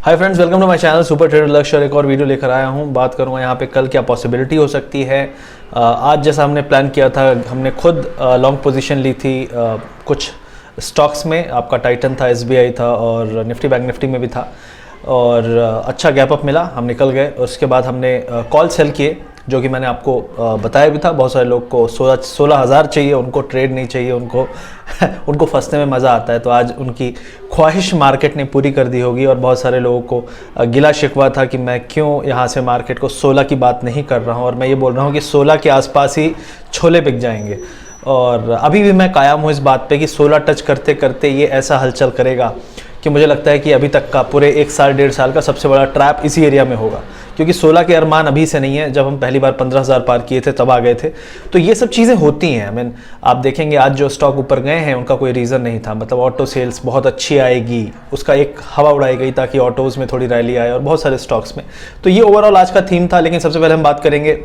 Hi friends, welcome to my channel super trader Lakshya. एक और video लेकर आया हूँ। बात करूँगा यहाँ पे कल क्या पॉसिबिलिटी हो सकती है। आज जैसा हमने प्लान किया था, हमने खुद लॉन्ग पोजीशन ली थी कुछ स्टॉक्स में। आपका टाइटन था, एसबीआई था और निफ्टी बैंक निफ्टी में भी था और अच्छा गैप अप मिला, हम निकल गए। उसके बाद हमने कॉल सेल किए, जो कि मैंने आपको बताया भी था। बहुत सारे लोग को 16,000 चाहिए, उनको ट्रेड नहीं चाहिए, उनको फंसने में मज़ा आता है। तो आज उनकी ख्वाहिश मार्केट ने पूरी कर दी होगी। और बहुत सारे लोगों को गिला शिकवा था कि मैं क्यों यहाँ से मार्केट को 16 की बात नहीं कर रहा हूँ और मैं ये बोल रहा हूँ कि 16 के आसपास ही छोले बिक जाएंगे। और अभी भी मैं कायम हूँ इस बात पे कि 16 टच करते करते ये ऐसा हलचल करेगा कि मुझे लगता है कि अभी तक का पूरे 1 साल 1.5 साल का सबसे बड़ा ट्रैप इसी एरिया में होगा। क्योंकि 16 के अरमान अभी से नहीं है, जब हम पहली बार 15,000 पार किए थे तब आ गए थे। तो ये सब चीज़ें होती हैं। आई मीन आप देखेंगे आज जो स्टॉक ऊपर गए हैं उनका कोई रीज़न नहीं था। मतलब ऑटो सेल्स बहुत अच्छी आएगी, उसका एक हवा उड़ाई गई ताकि ऑटोज़ में थोड़ी रैली आए और बहुत सारे स्टॉक्स में। तो ये ओवरऑल आज का थीम था। लेकिन सबसे पहले हम बात करेंगे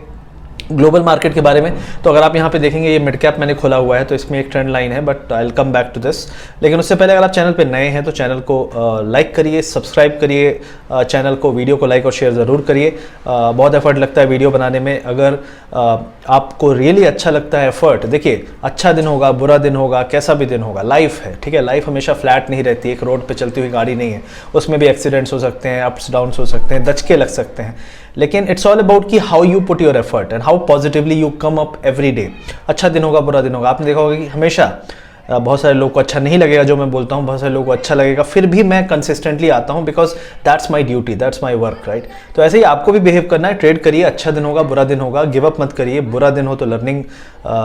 ग्लोबल मार्केट के बारे में। तो अगर आप यहाँ पे देखेंगे, ये मिड कैप मैंने खोला हुआ है तो इसमें एक ट्रेंड लाइन है, but I will come back to this. लेकिन उससे पहले अगर आप चैनल पे नए हैं तो चैनल को लाइक करिए, सब्सक्राइब करिए चैनल को, वीडियो को लाइक और शेयर ज़रूर करिए। बहुत एफर्ट लगता है वीडियो बनाने में। अगर आपको रियली अच्छा लगता है एफर्ट, देखिए अच्छा दिन होगा, बुरा दिन होगा, कैसा भी दिन होगा, लाइफ है, ठीक है। लाइफ हमेशा फ्लैट नहीं रहती, एक रोड पे चलती हुई गाड़ी नहीं है, उसमें भी एक्सीडेंट्स हो सकते हैं, अप्स डाउन्स हो सकते हैं, दचके लग सकते हैं। लेकिन इट्स ऑल अबाउट कि how you put your effort and how positively you come up every day. अच्छा दिन होगा, बुरा दिन होगा, आपने देखा होगा कि हमेशा बहुत सारे लोगों को अच्छा नहीं लगेगा जो मैं बोलता हूँ, बहुत सारे लोगों को अच्छा लगेगा, फिर भी मैं कंसिस्टेंटली आता हूँ because that's my duty, that's my work, right. तो ऐसे ही आपको भी बिहेव करना है। ट्रेड करिए, अच्छा दिन होगा, बुरा दिन होगा, गिव अप मत करिए। बुरा दिन हो तो लर्निंग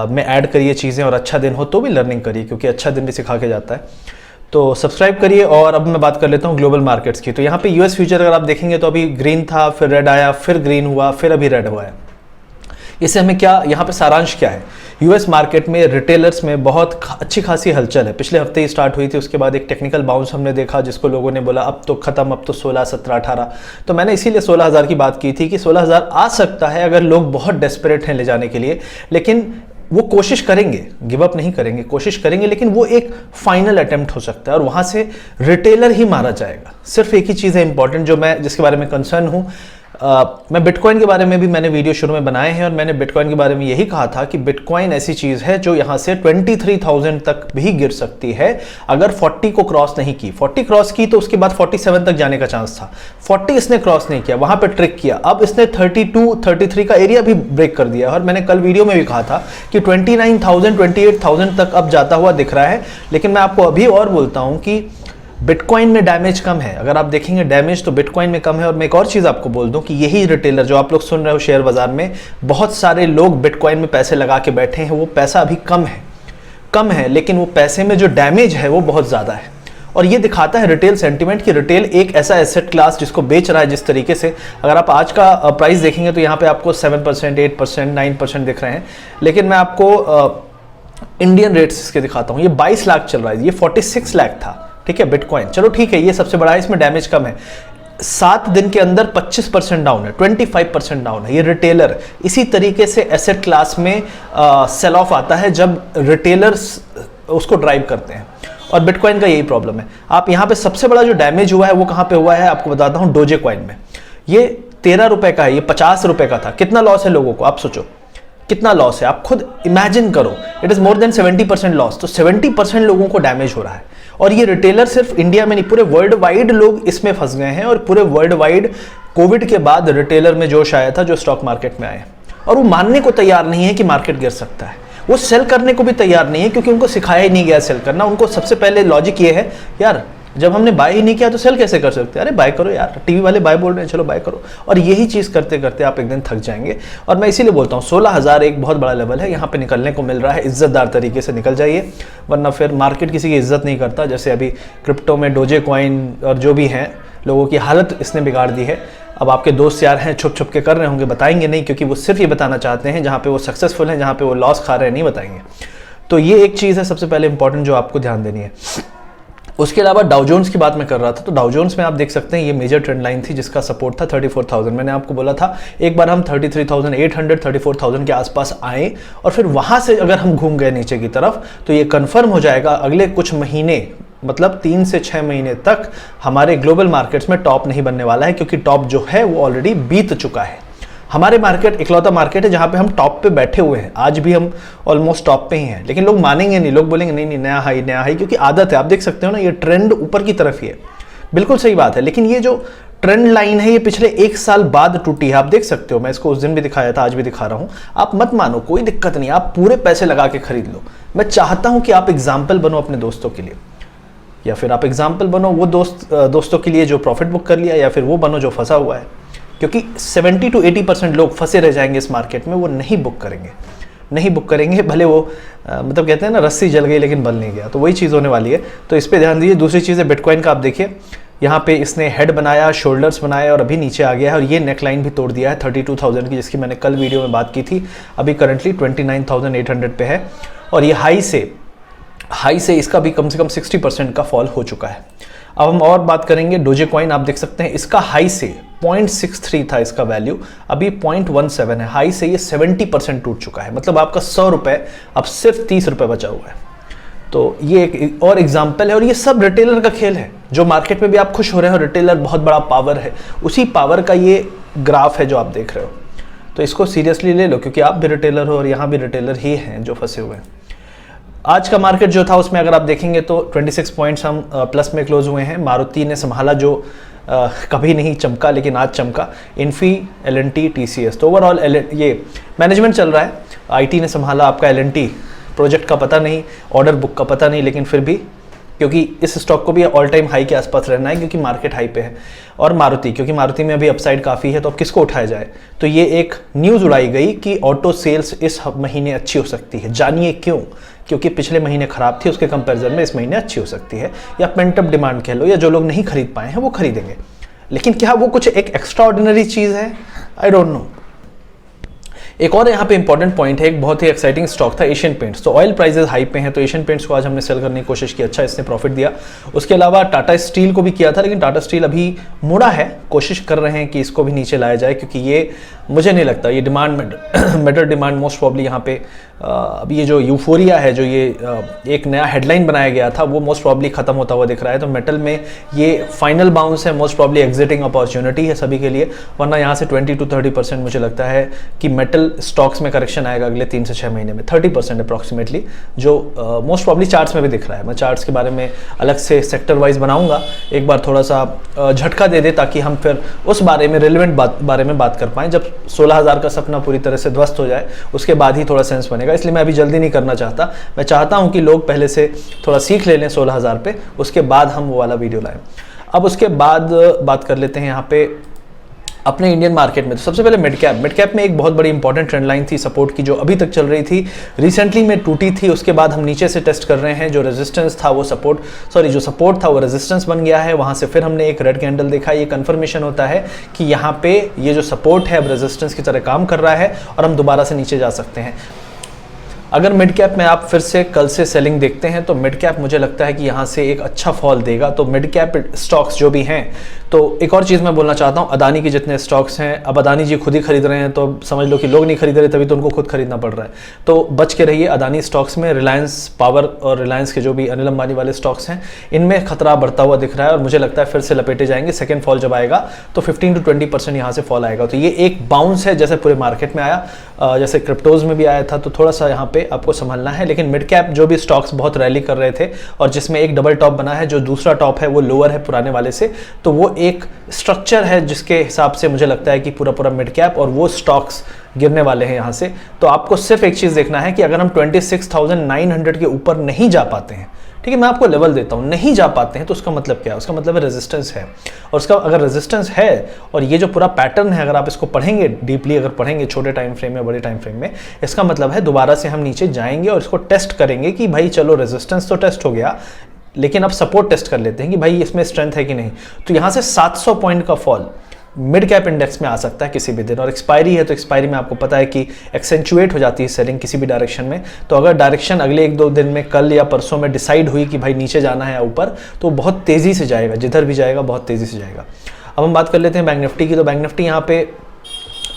में ऐड करिए चीज़ें, और अच्छा दिन हो तो भी लर्निंग करिए, क्योंकि अच्छा दिन भी सिखा के जाता है। तो सब्सक्राइब करिए। और अब मैं बात कर लेता हूँ ग्लोबल मार्केट्स की। तो यहाँ पे यूएस फ्यूचर अगर आप देखेंगे तो अभी ग्रीन था, फिर रेड आया, फिर ग्रीन हुआ, फिर अभी रेड हुआ है। इससे हमें क्या, यहाँ पे सारांश क्या है? यूएस मार्केट में रिटेलर्स में बहुत अच्छी खासी हलचल है। पिछले हफ्ते ही स्टार्ट हुई थी, उसके बाद एक टेक्निकल बाउंस हमने देखा जिसको लोगों ने बोला अब तो खत्म, अब तो 16, 17, 18। तो मैंने इसीलिए 16,000 की बात की थी कि 16,000 आ सकता है अगर लोग बहुत डेस्परेट हैं ले जाने के लिए। लेकिन वो कोशिश करेंगे, गिव अप नहीं करेंगे, कोशिश करेंगे, लेकिन वो एक फाइनल अटेम्प्ट हो सकता है और वहां से रिटेलर ही मारा जाएगा। सिर्फ एक ही चीज़ है इंपॉर्टेंट जो मैं जिसके बारे में कंसर्न हूँ। मैं बिटकॉइन के बारे में भी मैंने वीडियो शुरू में बनाए हैं और मैंने बिटकॉइन के बारे में यही कहा था कि बिटकॉइन ऐसी चीज़ है जो यहाँ से 23,000 तक भी गिर सकती है अगर 40 को क्रॉस नहीं की। 40 क्रॉस की तो उसके बाद 47 तक जाने का चांस था। 40 इसने क्रॉस नहीं किया, वहां पे ट्रिक किया। अब इसने 32, 33 का एरिया भी ब्रेक कर दिया और मैंने कल वीडियो में भी कहा था कि 29,000, 28,000 तक अब जाता हुआ दिख रहा है। लेकिन मैं आपको अभी और बोलता हूं कि बिटकॉइन में डैमेज कम है। अगर आप देखेंगे डैमेज तो बिटकॉइन में कम है। और मैं एक और चीज़ आपको बोल दूं कि यही रिटेलर जो आप लोग सुन रहे हो शेयर बाजार में, बहुत सारे लोग बिटकॉइन में पैसे लगा के बैठे हैं। वो पैसा अभी कम है, लेकिन वो पैसे में जो डैमेज है वो बहुत ज़्यादा है। और ये दिखाता है रिटेल सेंटिमेंट कि रिटेल एक ऐसा एसेट क्लास जिसको बेच रहा है जिस तरीके से। अगर आप आज का प्राइस देखेंगे तो यहाँ पे आपको 7%, 8%, 9% दिख रहे हैं। लेकिन मैं आपको इंडियन रेट्स इसके दिखाता हूँ। ये 22 लाख चल रहा है, ये 46 लाख था, ठीक है बिटकॉइन। चलो ठीक है, ये सबसे बड़ा है, इसमें डैमेज कम है। 7 दिन के अंदर 25% डाउन है, 25% डाउन है। ये रिटेलर इसी तरीके से एसेट क्लास में सेल ऑफ आता है जब रिटेलर्स उसको ड्राइव करते हैं। और बिटकॉइन का यही प्रॉब्लम है। आप यहाँ पे सबसे बड़ा जो डैमेज हुआ है वो कहाँ पे हुआ है आपको बताता हूँ, डोजे कॉइन में। ये 13 रुपए का है, ये 50 रुपए का था। कितना लॉस है लोगों को, आप सोचो कितना लॉस है, आप खुद इमेजिन करो। It is more than 70% loss. तो 70% लोगों को डैमेज हो रहा है। और ये रिटेलर सिर्फ इंडिया में नहीं, पूरे वर्ल्ड वाइड लोग इसमें फंस गए हैं। और पूरे वर्ल्ड वाइड कोविड के बाद रिटेलर में जोश आया था जो स्टॉक मार्केट में आए, और वो मानने को तैयार नहीं है कि मार्केट गिर सकता है। वो सेल करने को भी तैयार नहीं है क्योंकि उनको सिखाया ही नहीं गया सेल करना। उनको सबसे पहले लॉजिक ये है, यार जब हमने बाय ही नहीं किया तो सेल कैसे कर सकते हैं? अरे बाय करो यार, टीवी वाले बाय बोल रहे हैं, चलो बाय करो। और यही चीज़ करते करते आप एक दिन थक जाएंगे। और मैं इसीलिए बोलता हूँ 16,000 एक बहुत बड़ा लेवल है, यहाँ पे निकलने को मिल रहा है। इज्जतदार तरीके से निकल जाइए, वरना फिर मार्केट किसी की इज्जत नहीं करता। जैसे अभी क्रिप्टो में डोजे कॉइन और जो भी हैं, लोगों की हालत इसने बिगाड़ दी है। अब आपके दोस्त यार हैं, छुप छुप के कर रहे होंगे, बताएंगे नहीं, क्योंकि वो सिर्फ ये बताना चाहते हैं जहाँ पे वो सक्सेसफुल हैं, जहाँ पे वो लॉस खा रहे हैं नहीं बताएंगे। तो ये एक चीज़ है सबसे पहले इंपॉर्टेंट जो आपको ध्यान देनी है। उसके अलावा डाउ जोन्स की बात मैं कर रहा था, तो डाउ जोन्स में आप देख सकते हैं ये मेजर ट्रेंड लाइन थी जिसका सपोर्ट था 34,000। मैंने आपको बोला था एक बार हम 33,800, 34,000 के आसपास आए और फिर वहां से अगर हम घूम गए नीचे की तरफ तो ये कंफर्म हो जाएगा अगले कुछ महीने मतलब 3 से 6 महीने तक हमारे ग्लोबल मार्केट्स में टॉप नहीं बनने वाला है, क्योंकि टॉप जो है वो ऑलरेडी बीत चुका है। हमारे मार्केट इकलौता मार्केट है जहां पे हम टॉप पे बैठे हुए हैं, आज भी हम ऑलमोस्ट टॉप पे ही हैं, लेकिन लोग मानेंगे नहीं, लोग बोलेंगे नहीं नहीं नया हाई, क्योंकि आदत है। आप देख सकते हो ना, ये ट्रेंड ऊपर की तरफ ही है, बिल्कुल सही बात है, लेकिन ये जो ट्रेंड लाइन है ये पिछले 1 साल बाद टूटी है। आप देख सकते हो, मैं इसको उस दिन भी दिखाया था, आज भी दिखा रहा हूं। आप मत मानो, कोई दिक्कत नहीं, आप पूरे पैसे लगा के खरीद लो। मैं चाहता हूं कि आप एग्जाम्पल बनो अपने दोस्तों के लिए, या फिर आप एग्जाम्पल बनो वो दोस्तों के लिए जो प्रॉफिट बुक कर लिया, या फिर वो बनो जो फंसा हुआ है, क्योंकि 70 to 80% लोग फंसे रह जाएंगे इस मार्केट में, वो नहीं बुक करेंगे, भले वो मतलब कहते हैं ना रस्सी जल गई लेकिन बल नहीं गया, तो वही चीज़ होने वाली है। तो इस पे ध्यान दीजिए। दूसरी चीज़ है बिटकॉइन का, आप देखिए यहाँ पे इसने हेड बनाया, शोल्डर्स बनाया और अभी नीचे आ गया है, और ये नेकलाइन भी तोड़ दिया है 32,000 की, जिसकी मैंने कल वीडियो में बात की थी। अभी करंटली 29,800 पे है, और ये हाई से इसका भी कम से कम 60% का फॉल हो चुका है। अब हम और बात करेंगे डोजे कॉइन। आप देख सकते हैं इसका हाई से 0.63 था इसका वैल्यू, अभी 0.17 है। हाई से ये 70% टूट चुका है, मतलब आपका 100 रुपये अब सिर्फ 30 रुपये बचा हुआ है। तो ये एक और एग्जाम्पल है, और ये सब रिटेलर का खेल है। जो मार्केट में भी आप खुश हो रहे हो, रिटेलर बहुत बड़ा पावर है, उसी पावर का ये ग्राफ है जो आप देख रहे हो। तो इसको सीरियसली ले लो, क्योंकि आप भी रिटेलर हो और यहाँ भी रिटेलर ही हैं जो फंसे हुए हैं। आज का मार्केट जो था उसमें अगर आप देखेंगे तो 26 पॉइंट्स हम प्लस में क्लोज हुए हैं। मारुति ने संभाला, जो कभी नहीं चमका लेकिन आज चमका। इन्फी, एल&टी, टीसीएस, तो ओवरऑल ये मैनेजमेंट चल रहा है। आईटी ने संभाला, आपका एल&टी प्रोजेक्ट का पता नहीं, ऑर्डर बुक का पता नहीं, लेकिन फिर भी क्योंकि इस स्टॉक को भी ऑल टाइम हाई के आसपास रहना है, क्योंकि मार्केट हाई पे है। और मारुति, क्योंकि मारुति में अभी अपसाइड काफ़ी है, तो अब किसको उठाया जाए। तो ये एक न्यूज़ उड़ाई गई कि ऑटो सेल्स इस महीने अच्छी हो सकती है। जानिए क्यों? क्योंकि पिछले महीने खराब थी, उसके कंपैरिजन में इस महीने अच्छी हो सकती है, या पेंटअप डिमांड कह लो, या जो लोग नहीं खरीद पाए हैं वो खरीदेंगे। लेकिन क्या वो कुछ एक एक्स्ट्रा ऑर्डिनरी चीज़ है? I don't know. एक और यहाँ पे इंपॉर्टेंट पॉइंट है, एक बहुत ही एक्साइटिंग स्टॉक था एशियन पेंट्स। तो ऑयल प्राइसेस हाई पे हैं, तो एशियन पेंट्स को आज हमने सेल करने की कोशिश की, अच्छा इसने प्रॉफिट दिया। उसके अलावा टाटा स्टील को भी किया था, लेकिन टाटा स्टील अभी मुड़ा है, कोशिश कर रहे हैं कि इसको भी नीचे लाया जाए, क्योंकि ये मुझे नहीं लगता ये demand metal demand most probably यहाँ पे अभी ये जो यूफोरिया है, जो ये एक नया हेडलाइन बनाया गया था, वो मोस्ट प्रॉब्ली खत्म होता हुआ दिख रहा है। तो मेटल में ये फाइनल बाउंस है, मोस्ट प्रॉब्ली एग्जिटिंग अपॉर्चुनिटी है सभी के लिए, वरना यहाँ से 20 to 30% मुझे लगता है कि मेटल स्टॉक्स में करेक्शन आएगा अगले 3 से 6 महीने में। 30% अप्रॉक्सीमेटली, जो मोस्ट प्रॉब्ली चार्ट्स में भी दिख रहा है। मैं चार्ट्स के बारे में अलग से सेक्टर वाइज बनाऊंगा, एक बार थोड़ा सा झटका दे दे, ताकि हम फिर उस बारे में रिलेवेंट बारे में बात कर पाएँ। जब 16,000 का सपना पूरी तरह से ध्वस्त हो जाए, उसके बाद ही थोड़ा सेंस बनेगा। इसलिए मैं अभी जल्दी नहीं करना चाहता, मैं चाहता हूं कि लोग पहले से थोड़ा सीख ले लें 16,000 पे, उसके बाद हम वो वाला वीडियो लाएं। अब उसके बाद बात कर लेते हैं यहाँ पे अपने इंडियन मार्केट में। तो सबसे पहले मिड कैप में एक बहुत बड़ी इंपॉर्टेंट ट्रेंड लाइन थी सपोर्ट की, जो अभी तक चल रही थी, रिसेंटली में टूटी थी। उसके बाद हम नीचे से टेस्ट कर रहे हैं, जो रेजिस्टेंस था वो जो सपोर्ट था वो रेजिस्टेंस बन गया है। वहां से फिर हमने एक रेड कैंडल देखा। ये कंफर्मेशन होता है कि यहाँ पे ये जो सपोर्ट है अब रेजिस्टेंस की तरह काम कर रहा है, और हम दोबारा से नीचे जा सकते हैं। अगर मिड कैप में आप फिर से कल से सेलिंग देखते हैं, तो मिड कैप मुझे लगता है कि यहाँ से एक अच्छा फॉल देगा। तो मिड कैप स्टॉक्स जो भी हैं, तो एक और चीज़ मैं बोलना चाहता हूँ, अदानी के जितने स्टॉक्स हैं, अब अदानी जी खुद ही खरीद रहे हैं, तो समझ लो कि लोग नहीं खरीद रहे, तभी तो उनको खुद खरीदना पड़ रहा है। तो बच के रहिए अदानी स्टॉक्स में। रिलायंस पावर और रिलायंस के जो भी अनिल अंबानी वाले स्टॉक्स हैं, इनमें खतरा बढ़ता हुआ दिख रहा है, और मुझे लगता है फिर से लपेटे जाएंगे। सेकेंड फॉल जब आएगा तो 15 to 20% यहाँ से फॉल आएगा। तो ये एक बाउंस है, जैसे पूरे मार्केट में आया, जैसे क्रिप्टोज में भी आया था। तो थोड़ा सा यहाँ पे आपको संभलना है। लेकिन मिड कैप जो भी स्टॉक्स बहुत रैली कर रहे थे, और जिसमें एक डबल टॉप बना है, जो दूसरा टॉप है वो लोअर है पुराने वाले से, तो वो एक स्ट्रक्चर है जिसके हिसाब से मुझे लगता है कि पूरा मिड कैप और वो स्टॉक्स गिरने वाले हैं यहाँ से। तो आपको सिर्फ एक चीज देखना है कि अगर हम 26,900 के ऊपर नहीं जा पाते हैं, ठीक है, मैं आपको लेवल देता हूं, नहीं जा पाते हैं, तो उसका मतलब क्या है? उसका मतलब है रेजिस्टेंस है। और उसका अगर रेजिस्टेंस है, और ये जो पूरा पैटर्न है, अगर आप इसको पढ़ेंगे डीपली, अगर पढ़ेंगे छोटे टाइम फ्रेम में, बड़े टाइम फ्रेम में, इसका मतलब है दोबारा से हम नीचे जाएंगे और इसको टेस्ट करेंगे कि भाई चलो रेजिस्टेंस तो टेस्ट हो गया, लेकिन अब सपोर्ट टेस्ट कर लेते हैं कि भाई इसमें स्ट्रेंथ है कि नहीं। तो यहाँ से 700 पॉइंट का फॉल मिड कैप इंडेक्स में आ सकता है किसी भी दिन। और एक्सपायरी है, तो एक्सपायरी में आपको पता है कि एक्सेंचुएट हो जाती है सेलिंग किसी भी डायरेक्शन में। तो अगर डायरेक्शन अगले 1-2 दिन में, कल या परसों में डिसाइड हुई कि भाई नीचे जाना है या ऊपर, तो बहुत तेजी से जाएगा, जिधर भी जाएगा बहुत तेजी से जाएगा। अब हम बात कर लेते हैं बैंक निफ्टी की। तो बैंक निफ्टी यहाँ पे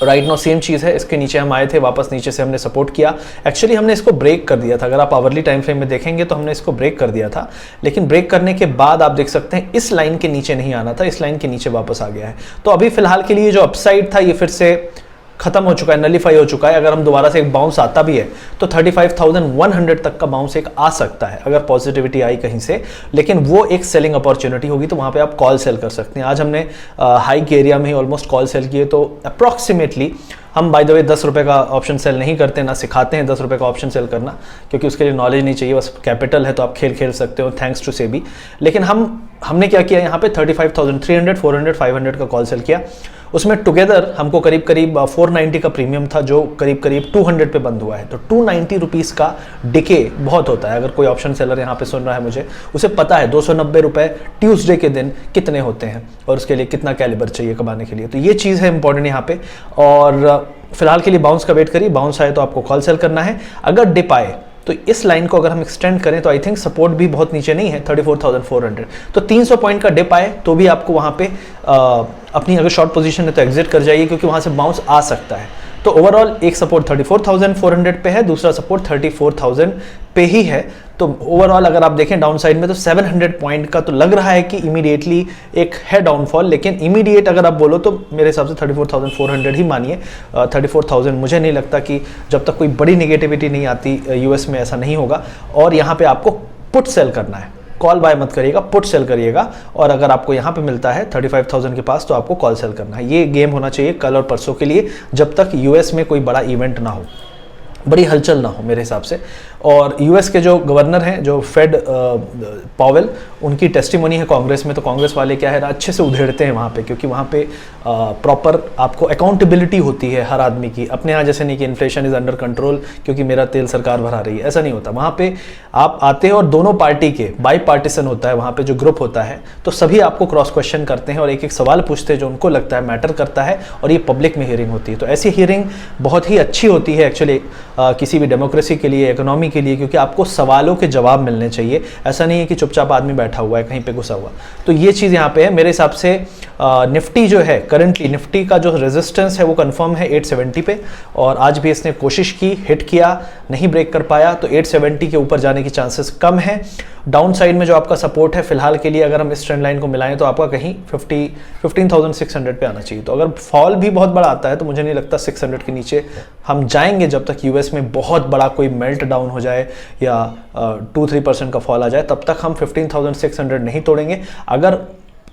राइट नाउ सेम चीज़ है, इसके नीचे हम आए थे, वापस नीचे से हमने सपोर्ट किया। एक्चुअली हमने इसको ब्रेक कर दिया था, अगर आप आवरली टाइम फ्रेम में देखेंगे तो हमने इसको ब्रेक कर दिया था, लेकिन ब्रेक करने के बाद आप देख सकते हैं इस लाइन के नीचे नहीं आना था, इस लाइन के नीचे वापस आ गया है। तो अभी फिलहाल के लिए जो अपसाइड था ये फिर से खत्म हो चुका है, नलीफाई हो चुका है। अगर हम दोबारा से एक बाउंस आता भी है तो 35,100 तक का बाउंस एक आ सकता है अगर पॉजिटिविटी आई कहीं से, लेकिन वो एक सेलिंग अपॉर्चुनिटी होगी, तो वहां पे आप कॉल सेल कर सकते हैं। आज हमने हाई के एरिया में ही ऑलमोस्ट कॉल सेल किए, तो अप्रॉक्सीमेटली हम बाय द वे 10 रुपये का ऑप्शन सेल नहीं करते, ना सिखाते हैं 10 रुपये का ऑप्शन सेल करना, क्योंकि उसके लिए नॉलेज नहीं चाहिए, बस कैपिटल है तो आप खेल सकते हो, थैंक्स टू सेबी। लेकिन हमने क्या किया यहाँ पे 35,300, 400, 500 का कॉल सेल किया। उसमें टुगेदर हमको करीब 490 का प्रीमियम था, जो करीब 200 पे बंद हुआ है। तो 290 रुपीज़ का डिके बहुत होता है। अगर कोई ऑप्शन सेलर यहाँ पे सुन रहा है मुझे, उसे पता है 290 रुपये ट्यूसडे के दिन कितने होते हैं और उसके लिए कितना कैलिबर चाहिए कमाने के लिए। तो ये चीज़ है इंपॉर्टेंट यहाँ पे। और फिलहाल के लिए बाउंस का वेट करिए, बाउंस आए तो आपको कॉल सेल करना है। अगर डिप आए तो इस लाइन को अगर हम एक्सटेंड करें तो आई थिंक सपोर्ट भी बहुत नीचे नहीं है, 34,400। तो 300 पॉइंट का डिप आए तो भी आपको वहाँ पे अपनी अगर शॉर्ट पोजीशन है तो एग्जिट कर जाइए, क्योंकि वहाँ से बाउंस आ सकता है। तो ओवरऑल एक सपोर्ट 34,400 पे है, दूसरा सपोर्ट 34,000 पे ही है। तो ओवरऑल अगर आप देखें डाउन साइड में तो 700 पॉइंट का तो लग रहा है कि इमीडिएटली एक है डाउनफॉल, लेकिन इमीडिएट अगर आप बोलो तो मेरे हिसाब से 34,400 ही मानिए। 34,000 मुझे नहीं लगता कि जब तक कोई बड़ी नेगेटिविटी नहीं आती यूएस में ऐसा नहीं होगा। और यहाँ पे आपको पुट सेल करना है, कॉल बाय मत करिएगा, पुट सेल करिएगा। और अगर आपको यहाँ पे मिलता है 35,000 के पास तो आपको कॉल सेल करना है। ये गेम होना चाहिए कल और परसों के लिए, जब तक यूएस में कोई बड़ा इवेंट ना हो, बड़ी हलचल ना हो मेरे हिसाब से। और यूएस के जो गवर्नर हैं, जो फेड पावेल, उनकी टेस्टिमोनी है कांग्रेस में। तो कांग्रेस वाले क्या है ना, अच्छे से उधेड़ते हैं वहाँ पे, क्योंकि वहाँ पे प्रॉपर आपको अकाउंटेबिलिटी होती है हर आदमी की। अपने यहाँ जैसे नहीं कि इन्फ्लेशन इज अंडर कंट्रोल क्योंकि मेरा तेल सरकार भरा रही है, ऐसा नहीं होता। वहाँ पे आप आते हैं और दोनों पार्टी के बाई पार्टीसन होता है वहाँ पे जो ग्रुप होता है, तो सभी आपको क्रॉस क्वेश्चन करते हैं और एक एक सवाल पूछते हैं जो उनको लगता है मैटर करता है, और ये पब्लिक में हियरिंग होती है। तो ऐसी हियरिंग बहुत ही अच्छी होती है एक्चुअली किसी भी डेमोक्रेसी के लिए, इकोनॉमी के लिए, क्योंकि आपको सवालों के जवाब मिलने चाहिए। ऐसा नहीं है कि चुपचाप आदमी बैठा हुआ है कहीं पे घुसा हुआ। तो ये चीज़ यहाँ पे है मेरे हिसाब से। निफ्टी जो है करंटली, निफ्टी का जो रेजिस्टेंस है वो कंफर्म है 870 पे, और आज भी इसने कोशिश की, हिट किया, नहीं ब्रेक कर पाया, तो 870 के ऊपर जाने की चांसेस कम है। डाउन साइड में जो आपका सपोर्ट है फिलहाल के लिए, अगर हम इस ट्रेंड लाइन को मिलाएं तो आपका कहीं 15,600 पे आना चाहिए। तो अगर फॉल भी बहुत बड़ा आता है तो मुझे नहीं लगता 600 के नीचे हम जाएंगे, जब तक यूएस में बहुत बड़ा कोई मेल्ट डाउन हो जाए या 2-3% का फॉल आ जाए, तब तक हम 15,600 नहीं तोड़ेंगे। अगर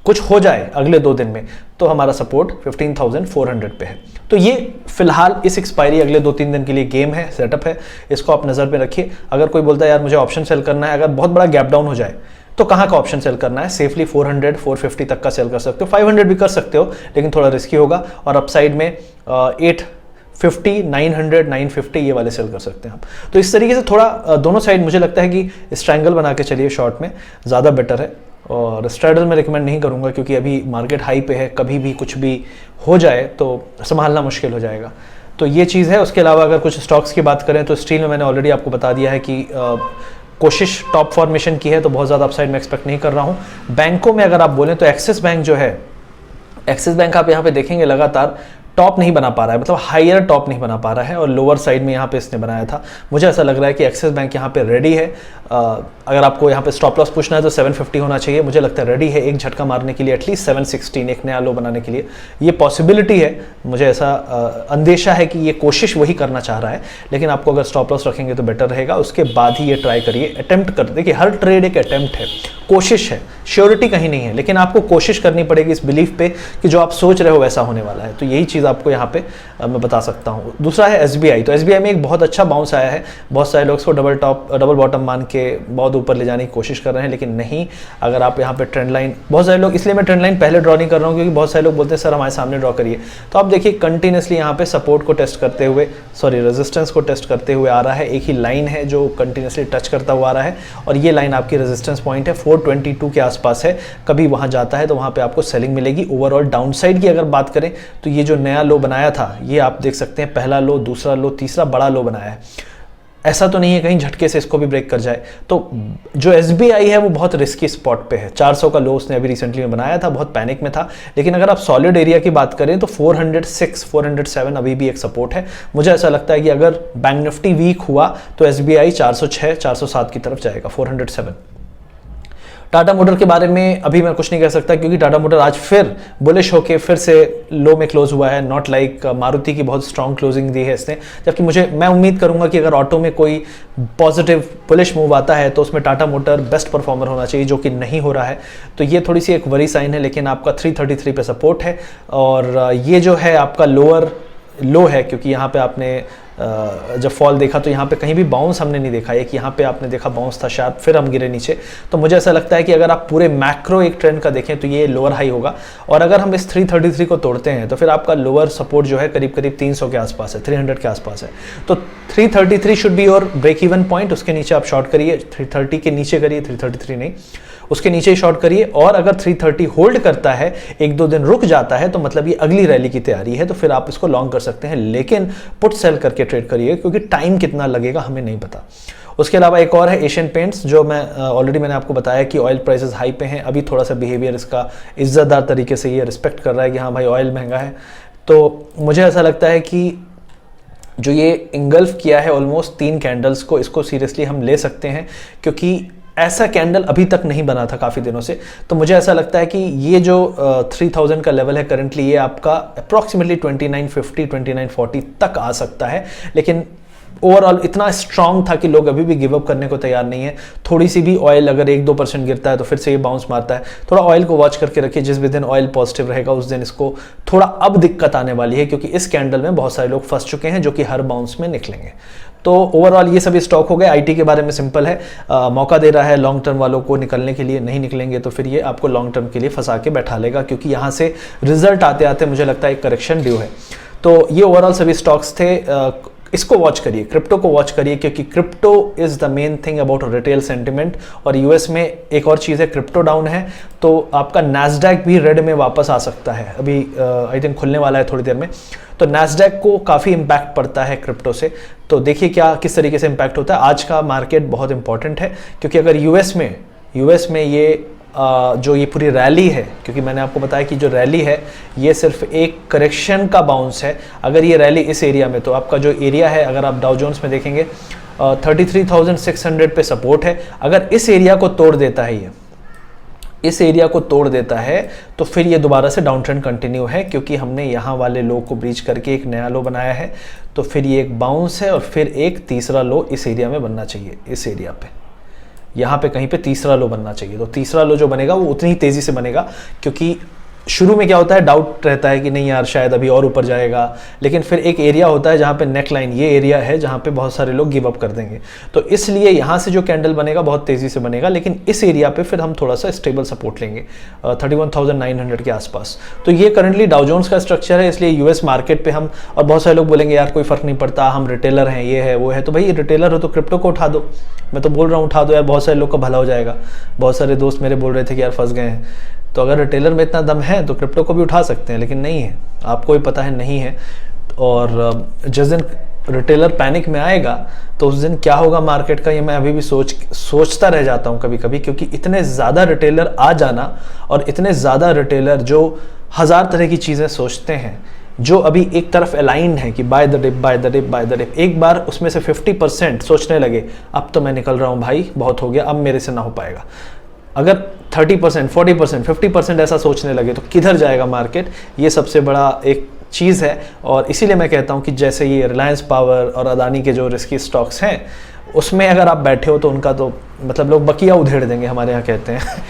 कुछ हो जाए अगले 2 दिन में तो हमारा सपोर्ट 15,400 पे है। तो ये फिलहाल इस एक्सपायरी अगले 2-3 दिन के लिए गेम है, सेटअप है, इसको आप नज़र में रखिए। अगर कोई बोलता है यार मुझे ऑप्शन सेल करना है, अगर बहुत बड़ा गैप डाउन हो जाए तो कहाँ का ऑप्शन सेल करना है, सेफली 400, 450 तक का सेल कर सकते हो, 500 भी कर सकते हो, लेकिन थोड़ा रिस्की होगा। और अपसाइड में 850, 900, 950 ये वाले सेल कर सकते हैं आप। तो इस तरीके से थोड़ा दोनों साइड मुझे लगता है कि स्ट्रैंगल बना के चलिए, शॉर्ट में ज़्यादा बेटर है। और स्ट्रैडल में रिकमेंड नहीं करूंगा, क्योंकि अभी मार्केट हाई पे है, कभी भी कुछ भी हो जाए तो संभालना मुश्किल हो जाएगा। तो ये चीज़ है। उसके अलावा अगर कुछ स्टॉक्स की बात करें तो स्टील में मैंने ऑलरेडी आपको बता दिया है कि कोशिश टॉप फॉर्मेशन की है, तो बहुत ज़्यादा अपसाइड में एक्सपेक्ट नहीं कर रहा हूँ। बैंकों में अगर आप बोलें तो एक्सिस बैंक जो है, एक्सिस बैंक आप यहाँ पे देखेंगे लगातार टॉप नहीं बना पा रहा है, मतलब हायर टॉप नहीं बना पा रहा है, और लोअर साइड में यहाँ पे इसने बनाया था। मुझे ऐसा लग रहा है कि एक्सिस बैंक यहाँ पे रेडी है। अगर आपको यहाँ पे स्टॉप लॉस पूछना है तो 750 होना चाहिए, मुझे लगता है रेडी है एक झटका मारने के लिए, एटलीस्ट 716 एक नया लो बनाने के लिए। ये पॉसिबिलिटी है, मुझे ऐसा अंदेशा है कि ये कोशिश वही करना चाह रहा है, लेकिन आपको अगर स्टॉप लॉस रखेंगे तो बेटर रहेगा। उसके बाद ही ये ट्राई करिए, अटेम्प्ट कर। देखिए हर ट्रेड एक अटेम्प्ट है, कोशिश है, श्योरिटी कहीं नहीं है, लेकिन आपको कोशिश करनी पड़ेगी इस बिलीफ पे कि जो आप सोच रहे हो वैसा होने वाला है। तो यही चीज़ आपको यहाँ पे मैं बता सकता हूँ। दूसरा है एसबीआई। तो एसबीआई में एक बहुत अच्छा बाउंस आया है, बहुत सारे लोग उसको डबल बॉटम मान के बहुत ऊपर ले जाने की कोशिश कर रहे हैं, लेकिन नहीं। अगर आप यहाँ पे ट्रेंड लाइन, बहुत सारे लोग, इसलिए मैं ट्रेंड लाइन पहले ड्रॉ नहीं कर रहा हूँ क्योंकि बहुत सारे लोग बोलते हैं सर हमारे सामने ड्रॉ करिए। तो आप देखिए कंटिन्यूसली यहाँ पे सपोर्ट को टेस्ट करते हुए, रेजिस्टेंस को टेस्ट करते हुए आ रहा है। एक ही लाइन है जो कंटिन्यूसली टच करता हुआ आ रहा है, और ये लाइन आपकी रेजिस्टेंस पॉइंट है, 422 के आसपास है। कभी वहाँ जाता है तो वहाँ पे आपको सेलिंग मिलेगी। ओवरऑल डाउनसाइड की अगर बात करें तो ये जो नया लो बनाया था, ये आप देख सकते हैं, पहला लो, दूसरा लो, तीसरा बड़ा लो बनाया है। ऐसा तो नहीं है कहीं झटके से इसको भी ब्रेक कर जाए। तो जो SBI है वो बहुत रिस्की स्पॉट पे है। 400 का लो उसने अभी रिसेंटली में बनाया था, बहुत पैनिक में था, लेकिन अगर आप सॉलिड एरिया की बात करें तो 406 407 अभी भी एक सपोर्ट है। मुझे ऐसा लगता है कि अगर बैंक निफ्टी वीक हुआ तो SBI 406 407 की तरफ जाएगा, 407। टाटा मोटर के बारे में अभी मैं कुछ नहीं कह सकता क्योंकि टाटा मोटर आज फिर बुलिश होके फिर से लो में क्लोज हुआ है। नॉट लाइक मारुति की बहुत स्ट्रॉन्ग क्लोजिंग दी है इसने, जबकि मैं उम्मीद करूंगा कि अगर ऑटो में कोई पॉजिटिव बुलिश मूव आता है तो उसमें टाटा मोटर बेस्ट परफॉर्मर होना चाहिए, जो कि नहीं हो रहा है। तो ये थोड़ी सी एक वरी साइन है, लेकिन आपका 333 पे सपोर्ट है और ये जो है आपका लोअर लो है, क्योंकि यहाँ पे आपने जब फॉल देखा तो यहाँ पे कहीं भी बाउंस हमने नहीं देखा। एक यहाँ पे आपने देखा बाउंस था शायद, फिर हम गिरे नीचे। तो मुझे ऐसा लगता है कि अगर आप पूरे मैक्रो एक ट्रेंड का देखें तो ये लोअर हाई होगा, और अगर हम इस 333 को तोड़ते हैं तो फिर आपका लोअर सपोर्ट जो है करीब करीब 300 के आसपास है, 300 के आसपास है। तो 333 should be your break even point. उसके नीचे आप शॉर्ट करिए, 330 के नीचे करिए, 333 नहीं, उसके नीचे ही शॉर्ट करिए। और अगर 330 होल्ड करता है, एक दो दिन रुक जाता है, तो मतलब ये अगली रैली की तैयारी है, तो फिर आप इसको लॉन्ग कर सकते हैं, लेकिन पुट सेल करके ट्रेड करिए क्योंकि टाइम कितना लगेगा हमें नहीं पता। उसके अलावा एक और है एशियन पेंट्स, जो मैंने आपको बताया कि ऑयल प्राइसेस हाई पे हैं। अभी थोड़ा सा बिहेवियर इसका इज्जतदार तरीके से ये रिस्पेक्ट कर रहा है कि हाँ भाई ऑयल महंगा है। तो मुझे ऐसा लगता है कि जो ये इंगल्फ किया है ऑलमोस्ट 3 कैंडल्स को, इसको सीरियसली हम ले सकते हैं, क्योंकि ऐसा कैंडल अभी तक नहीं बना था काफ़ी दिनों से। तो मुझे ऐसा लगता है कि ये जो 3000 का लेवल है करंटली, ये आपका अप्रॉक्सीमेटली 2950 2940 तक आ सकता है, लेकिन ओवरऑल इतना स्ट्रांग था कि लोग अभी भी गिव अप करने को तैयार नहीं है। थोड़ी सी भी ऑयल अगर 1-2% गिरता है तो फिर से ये बाउंस मारता है। थोड़ा ऑयल को वॉच करके रखिए, जिस भी दिन ऑयल पॉजिटिव रहेगा उस दिन इसको थोड़ा अब दिक्कत आने वाली है, क्योंकि इस कैंडल में बहुत सारे लोग फंस चुके हैं जो कि हर बाउंस में निकलेंगे। तो ओवरऑल ये सभी स्टॉक हो गए। आईटी के बारे में सिंपल है, मौका दे रहा है लॉन्ग टर्म वालों को निकलने के लिए, नहीं निकलेंगे तो फिर ये आपको लॉन्ग टर्म के लिए फंसा के बैठा लेगा, क्योंकि यहाँ से रिजल्ट आते आते मुझे लगता है एक करेक्शन ड्यू है। तो ये ओवरऑल सभी स्टॉक्स थे। इसको वॉच करिए, क्रिप्टो को वॉच करिए, क्योंकि crypto is the main thing about retail sentiment. और यूएस में एक और चीज़ है, क्रिप्टो डाउन है तो आपका नैस्डैक भी रेड में वापस आ सकता है। अभी आई थिंक खुलने वाला है थोड़ी देर में, तो नैस्डैक को काफ़ी इम्पैक्ट पड़ता है क्रिप्टो से। तो देखिए क्या किस तरीके से इम्पैक्ट होता है। आज का मार्केट बहुत इंपॉर्टेंट है, क्योंकि अगर यूएस में ये जो ये पूरी रैली है, क्योंकि मैंने आपको बताया कि जो रैली है ये सिर्फ एक करेक्शन का बाउंस है। अगर ये रैली इस एरिया में, तो आपका जो एरिया है, अगर आप डाउ जोन्स में देखेंगे 33,600 पे सपोर्ट है। अगर इस एरिया को तोड़ देता है, ये इस एरिया को तोड़ देता है, तो फिर ये दोबारा से डाउन ट्रेंड कंटिन्यू है, क्योंकि हमने यहाँ वाले लो को ब्रीच करके एक नया लो बनाया है। तो फिर ये एक बाउंस है और फिर एक तीसरा लो इस एरिया में बनना चाहिए। इस एरिया पे, यहाँ पे कहीं पे तीसरा लो बनना चाहिए। तो तीसरा लो जो बनेगा वो उतनी ही तेज़ी से बनेगा, क्योंकि शुरू में क्या होता है, डाउट रहता है कि नहीं यार शायद अभी और ऊपर जाएगा, लेकिन फिर एक एरिया होता है जहाँ पे नेक लाइन, ये एरिया है जहाँ पे बहुत सारे लोग गिव अप कर देंगे। तो इसलिए यहाँ से जो कैंडल बनेगा बहुत तेज़ी से बनेगा, लेकिन इस एरिया पे फिर हम थोड़ा सा स्टेबल सपोर्ट लेंगे 31,900 के आसपास। तो ये करंटली डाउ जोन्स का स्ट्रक्चर है, इसलिए यूएस मार्केट पे हम, और बहुत सारे लोग बोलेंगे यार कोई फ़र्क नहीं पड़ता, हम रिटेलर हैं, ये है वो है। तो भाई रिटेलर हो तो क्रिप्टो को उठा दो, मैं तो बोल रहा हूँ उठा दो यार, बहुत सारे लोग का भला हो जाएगा। बहुत सारे दोस्त मेरे बोल रहे थे कि यार फंस गए हैं। तो अगर रिटेलर में इतना दम है तो क्रिप्टो को भी उठा सकते हैं, लेकिन नहीं है, आपको ही पता है नहीं है। और जिस दिन रिटेलर पैनिक में आएगा तो उस दिन क्या होगा मार्केट का, ये मैं अभी भी सोचता रह जाता हूँ कभी कभी, क्योंकि इतने ज़्यादा रिटेलर आ जाना और इतने ज़्यादा रिटेलर जो 1000 तरह की चीज़ें सोचते हैं, जो अभी एक तरफ अलाइंड है कि buy the dip buy the dip buy the dip, एक बार उसमें से 50% सोचने लगे अब तो मैं निकल रहा हूँ भाई, बहुत हो गया, अब मेरे से ना हो पाएगा। अगर 30%, 40%, 50% ऐसा सोचने लगे तो किधर जाएगा मार्केट, ये सबसे बड़ा एक चीज़ है। और इसीलिए मैं कहता हूँ कि जैसे ये रिलायंस पावर और अदानी के जो रिस्की स्टॉक्स हैं, उसमें अगर आप बैठे हो तो उनका तो मतलब लोग बकिया उधेड़ देंगे, हमारे यहाँ कहते हैं।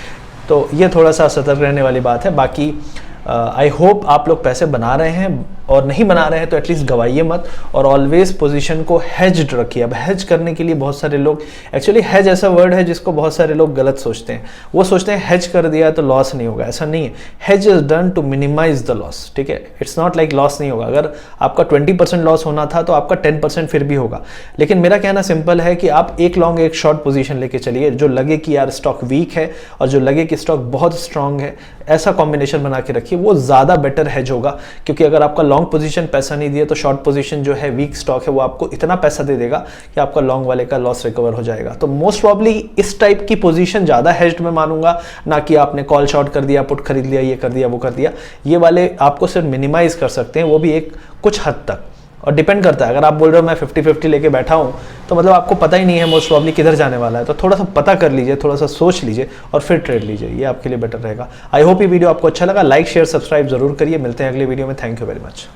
तो ये थोड़ा सा सतर्क रहने वाली बात है। बाकी आई होप आप लोग पैसे बना रहे हैं, और नहीं बना रहे हैं तो एटलीस्ट गवाइए मत, और ऑलवेज पोजीशन को हेज्ड रखिए। अब हेज करने के लिए बहुत सारे लोग, एक्चुअली हेज ऐसा वर्ड है जिसको बहुत सारे लोग गलत सोचते हैं। वो सोचते हैं हेज कर दिया तो लॉस नहीं होगा, ऐसा नहीं है। Hedge is done to minimise the loss, ठीक है। इट्स नॉट लाइक लॉस नहीं होगा। अगर आपका 20% लॉस होना था तो आपका 10% फिर भी होगा। लेकिन मेरा कहना सिंपल है कि आप एक लॉन्ग एक शॉर्ट पोजीशन लेके चलिए, जो लगे कि यार स्टॉक वीक है और जो लगे कि स्टॉक बहुत स्ट्रांग है, ऐसा कॉम्बिनेशन बना के रखिए, वो ज़्यादा बेटर हेज होगा। क्योंकि अगर आपका लॉन्ग लॉन्ग पोजीशन पैसा नहीं दिया तो शॉर्ट पोजीशन जो है, वीक स्टॉक है, वो आपको इतना पैसा दे देगा कि आपका लॉन्ग वाले का लॉस रिकवर हो जाएगा। तो मोस्ट प्रॉब्ली इस टाइप की पोजीशन ज़्यादा हेज्ड में मानूंगा, ना कि आपने कॉल शॉर्ट कर दिया, पुट खरीद लिया, ये कर दिया, वो कर दिया। ये वाले आपको सिर्फ मिनिमाइज कर सकते हैं, वो भी एक कुछ हद तक। और डिपेंड करता है, अगर आप बोल रहे हो मैं 50-50 लेके बैठा हूँ, तो मतलब आपको पता ही नहीं है मोस्ट प्रॉब्ली किधर जाने वाला है। तो थोड़ा सा पता कर लीजिए, थोड़ा सा सोच लीजिए और फिर ट्रेड लीजिए, ये आपके लिए बेटर रहेगा। आई होप ये वीडियो आपको अच्छा लगा। लाइक शेयर सब्सक्राइब जरूर करिए। मिलते हैं अगले वीडियो में। Thank you very much.